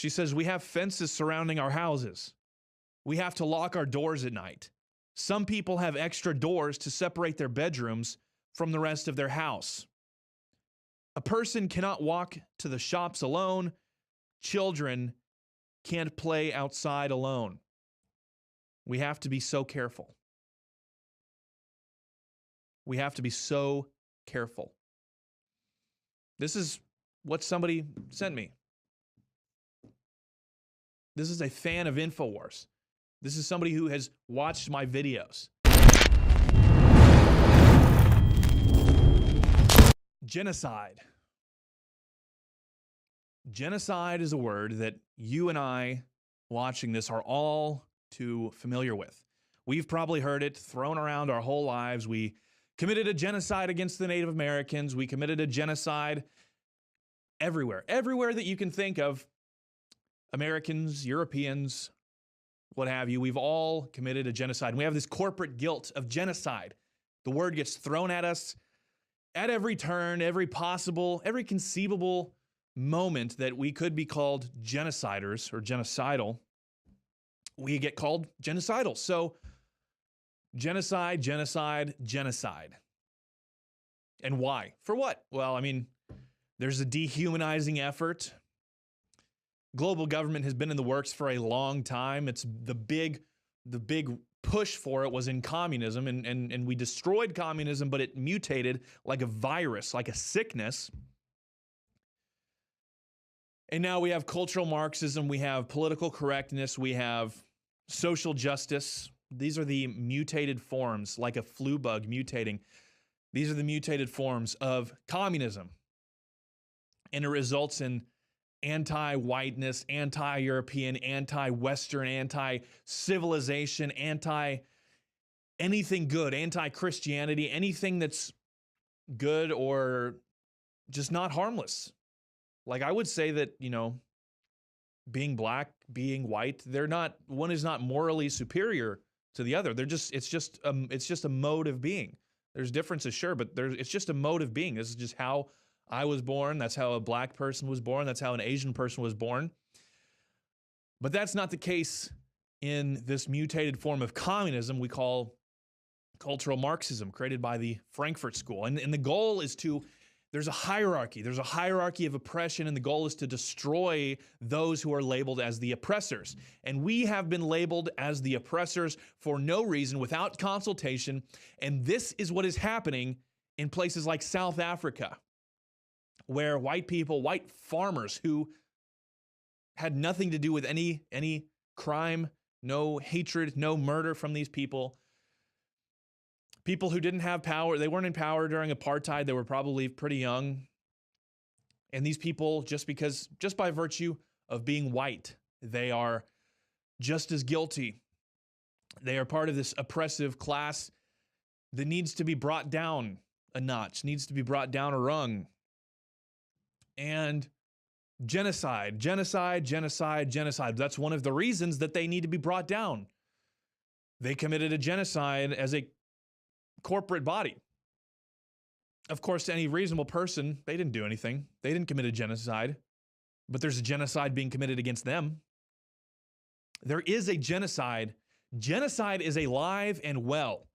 She says, we have fences surrounding our houses. We have to lock our doors at night. Some people have extra doors to separate their bedrooms from the rest of their house. A person cannot walk to the shops alone. Children can't play outside alone. We have to be so careful. We have to be so careful. This is what somebody sent me. This is a fan of InfoWars. This is somebody who has watched my videos. Genocide. Genocide is a word that you and I, watching this, are all too familiar with. We've probably heard it thrown around our whole lives. We committed a genocide against the Native Americans. We committed a genocide everywhere. Everywhere that you can think of, Americans, Europeans, what have you, we've all committed a genocide. And we have this corporate guilt of genocide. The word gets thrown at us at every turn, every conceivable moment that we could be called genociders or genocidal. We get called genocidal. So genocide, genocide, genocide. And why? For what? Well, I mean, there's a dehumanizing effort. Global government has been in the works for a long time. It's the big push for it was in communism, and we destroyed communism, but it mutated like a virus, like a sickness. And now we have cultural Marxism, we have political correctness, we have social justice. These are the mutated forms, like a flu bug mutating. These are the mutated forms of communism. And it results in anti-whiteness, anti-European, anti-Western, anti-civilization, anti-anything good, anti-Christianity, anything that's good or just not harmless. Like I would say that, being black, being white, one is not morally superior to the other. It's just a mode of being. There's differences, sure, but it's just a mode of being. This is just how I was born. That's how a black person was born. That's how an Asian person was born. But that's not the case in this mutated form of communism we call cultural Marxism, created by the Frankfurt School. And the goal is there's a hierarchy. There's a hierarchy of oppression, and the goal is to destroy those who are labeled as the oppressors. And we have been labeled as the oppressors for no reason, without consultation. And this is what is happening in places like South Africa, where white farmers who had nothing to do with any crime, no hatred, no murder from these people who didn't have power, they weren't in power during apartheid, they were probably pretty young. And these people, just by virtue of being white, they are just as guilty. They are part of this oppressive class that needs to be brought down a notch, needs to be brought down a rung. And genocide. That's one of the reasons that they need to be brought down. They committed a genocide as a corporate body. Of course, to any reasonable person, they didn't do anything. They didn't commit a genocide, but there's a genocide being committed against them. There is a genocide. Genocide is alive and well,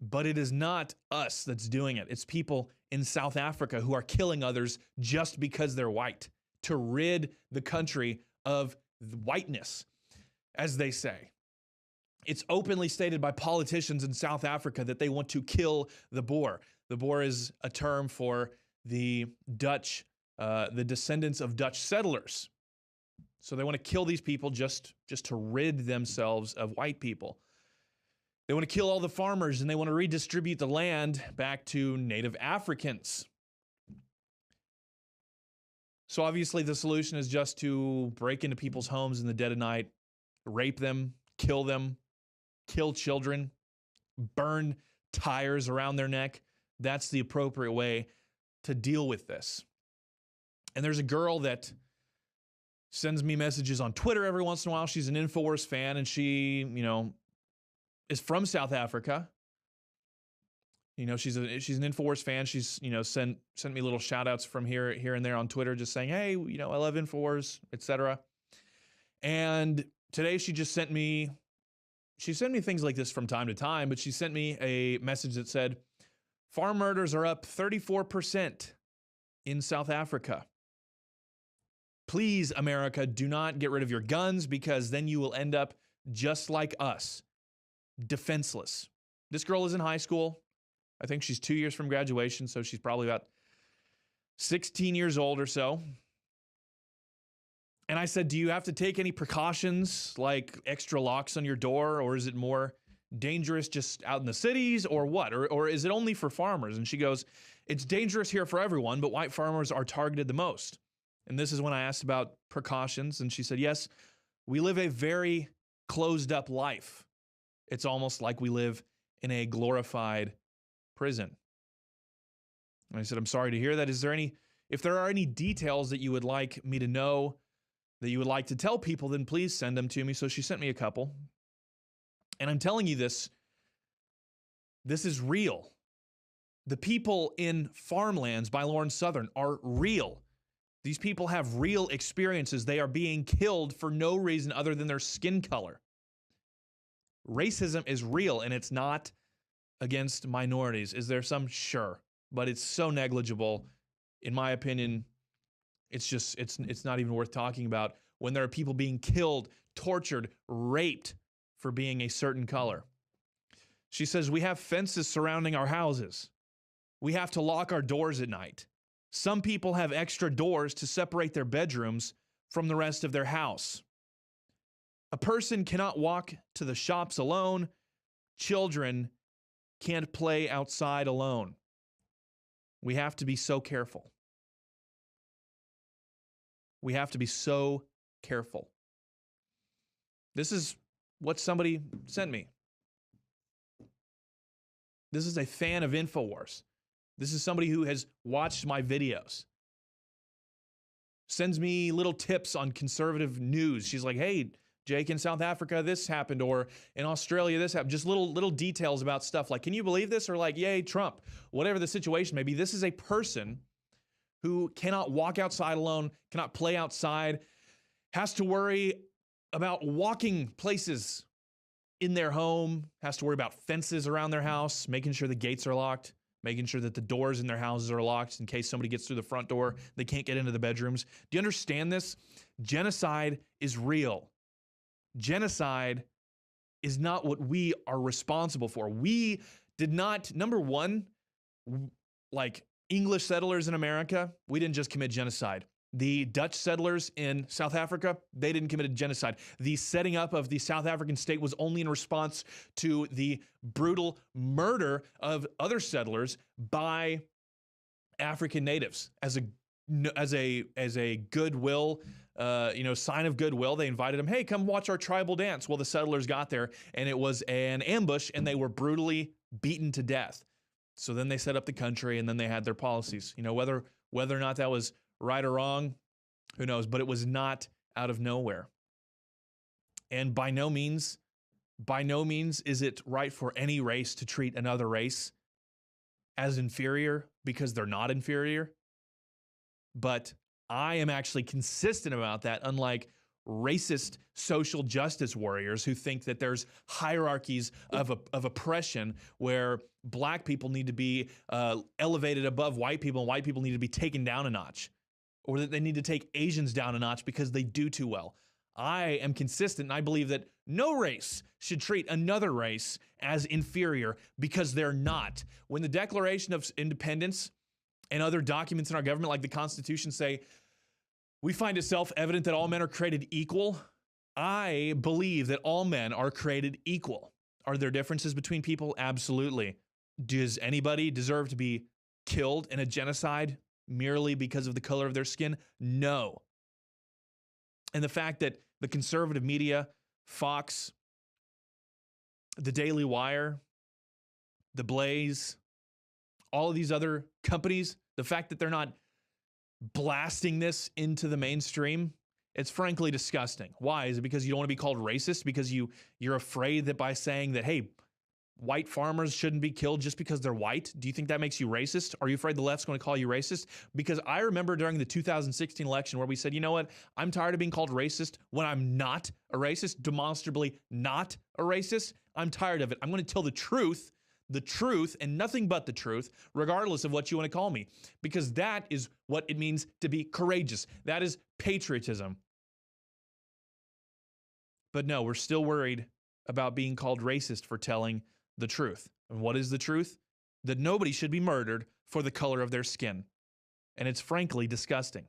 but it is not us that's doing it. It's people in South Africa who are killing others just because they're white, to rid the country of whiteness, as they say. It's openly stated by politicians in South Africa that they want to kill the Boer. The Boer is a term for the Dutch, the descendants of Dutch settlers. So they want to kill these people just to rid themselves of white people. They want to kill all the farmers, and they want to redistribute the land back to Native Africans. So obviously the solution is just to break into people's homes in the dead of night, rape them, kill children, burn tires around their neck. That's the appropriate way to deal with this. And there's a girl that sends me messages on Twitter every once in a while. She's an InfoWars fan, and she, is from South Africa. She's an InfoWars fan. She's, sent me little shout outs from here and there on Twitter, just saying, hey, I love InfoWars, etc. And today she sent me things like this from time to time, but she sent me a message that said, farm murders are up 34% in South Africa. Please, America, do not get rid of your guns, because then you will end up just like us, defenseless. This girl is in high school. I think she's 2 years from graduation, so she's probably about 16 years old or so. And I said, do you have to take any precautions, like extra locks on your door, or is it more dangerous just out in the cities, or what? Or is it only for farmers? And she goes, it's dangerous here for everyone, but white farmers are targeted the most. And this is when I asked about precautions, and she said, yes, we live a very closed up life. It's almost like we live in a glorified prison. And I said, I'm sorry to hear that. If there are any details that you would like me to know, that you would like to tell people, then please send them to me. So she sent me a couple. And I'm telling you this is real. The people in Farmlands by Lawrence Southern are real. These people have real experiences. They are being killed for no reason other than their skin color. Racism is real, and it's not against minorities. Is there some? Sure. But it's so negligible. In my opinion, it's not even worth talking about when there are people being killed, tortured, raped for being a certain color. She says, we have fences surrounding our houses. We have to lock our doors at night. Some people have extra doors to separate their bedrooms from the rest of their house. A person cannot walk to the shops alone. Children can't play outside alone. We have to be so careful. We have to be so careful. This is what somebody sent me. This is a fan of InfoWars. This is somebody who has watched my videos. Sends me little tips on conservative news. She's like, hey, Jake, in South Africa, this happened, or in Australia, this happened. Just little details about stuff like, can you believe this? Or like, yay, Trump. Whatever the situation may be, this is a person who cannot walk outside alone, cannot play outside, has to worry about walking places in their home, has to worry about fences around their house, making sure the gates are locked, making sure that the doors in their houses are locked in case somebody gets through the front door, they can't get into the bedrooms. Do you understand this? Genocide is real. Genocide is not what we are responsible for. We did not, number one, like English settlers in America, we didn't just commit genocide. The Dutch settlers in South Africa, they didn't commit a genocide. The setting up of the South African state was only in response to the brutal murder of other settlers by African natives as a goodwill, sign of goodwill. They invited them, hey, come watch our tribal dance. Well, the settlers got there, and it was an ambush, and they were brutally beaten to death. So then they set up the country, and then they had their policies. Whether or not that was right or wrong, who knows? But it was not out of nowhere. And by no means is it right for any race to treat another race as inferior because they're not inferior. But I am actually consistent about that, unlike racist social justice warriors who think that there's hierarchies of oppression where black people need to be elevated above white people and white people need to be taken down a notch, or that they need to take Asians down a notch because they do too well. I am consistent, and I believe that no race should treat another race as inferior because they're not. When the Declaration of Independence and other documents in our government, like the Constitution, say, we find it self-evident that all men are created equal, I believe that all men are created equal. Are there differences between people? Absolutely. Does anybody deserve to be killed in a genocide merely because of the color of their skin? No. And the fact that the conservative media, Fox, the Daily Wire, the Blaze, all of these other companies, the fact that they're not blasting this into the mainstream, it's frankly disgusting. Why? Is it because you don't want to be called racist? Because you're afraid that by saying that, hey, white farmers shouldn't be killed just because they're white? Do you think that makes you racist? Are you afraid the left's going to call you racist? Because I remember during the 2016 election where we said, you know what? I'm tired of being called racist when I'm not a racist, demonstrably not a racist. I'm tired of it. I'm going to tell the truth, and nothing but the truth, regardless of what you want to call me, because that is what it means to be courageous. That is patriotism. But no, we're still worried about being called racist for telling the truth. And what is the truth? That nobody should be murdered for the color of their skin. And it's frankly disgusting.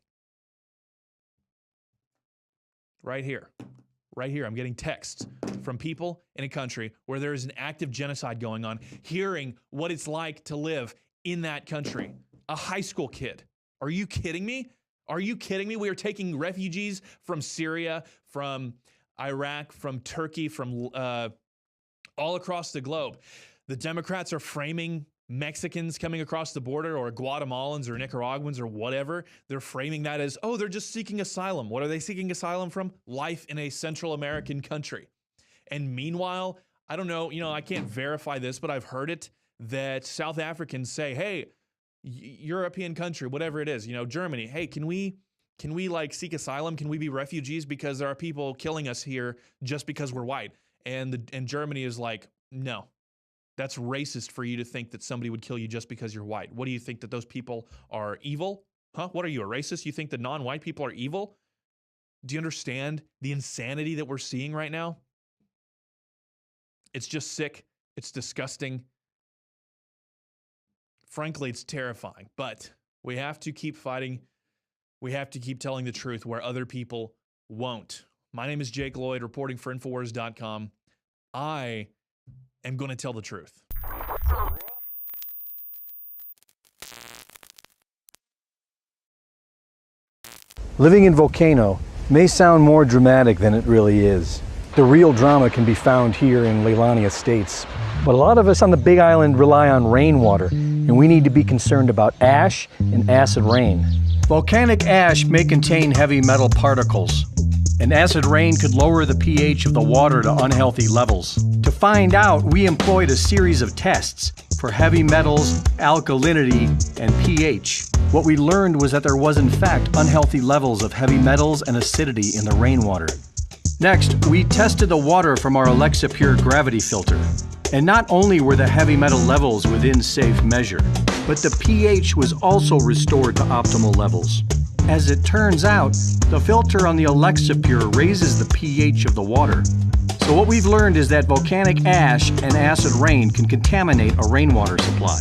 Right here, I'm getting texts from people in a country where there is an active genocide going on, hearing what it's like to live in that country. A high school kid. Are you kidding me? Are you kidding me? We are taking refugees from Syria, from Iraq, from Turkey, from all across the globe. The Democrats are framing Mexicans coming across the border, or Guatemalans or Nicaraguans or whatever. They're framing that as, oh, they're just seeking asylum. What are they seeking asylum from? Life in a Central American country. And meanwhile, I don't know, I can't verify this, but I've heard it, that South Africans say, hey, European country, whatever it is, Germany, hey, can we like seek asylum? Can we be refugees because there are people killing us here just because we're white? And Germany is like, no, that's racist for you to think that somebody would kill you just because you're white. What do you think, that those people are evil? Huh? What are you, a racist? You think that non-white people are evil? Do you understand the insanity that we're seeing right now? It's just sick. It's disgusting. Frankly, it's terrifying, but we have to keep fighting. We have to keep telling the truth where other people won't. My name is Jake Lloyd, reporting for Infowars.com. I am going to tell the truth. Living in Volcano may sound more dramatic than it really is. The real drama can be found here in Leilani Estates. But a lot of us on the Big Island rely on rainwater, and we need to be concerned about ash and acid rain. Volcanic ash may contain heavy metal particles, and acid rain could lower the pH of the water to unhealthy levels. To find out, we employed a series of tests for heavy metals, alkalinity, and pH. What we learned was that there was in fact unhealthy levels of heavy metals and acidity in the rainwater. Next, we tested the water from our Alexa Pure gravity filter. And not only were the heavy metal levels within safe measure, but the pH was also restored to optimal levels. As it turns out, the filter on the Alexa Pure raises the pH of the water. So what we've learned is that volcanic ash and acid rain can contaminate a rainwater supply.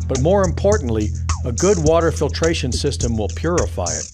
But more importantly, a good water filtration system will purify it.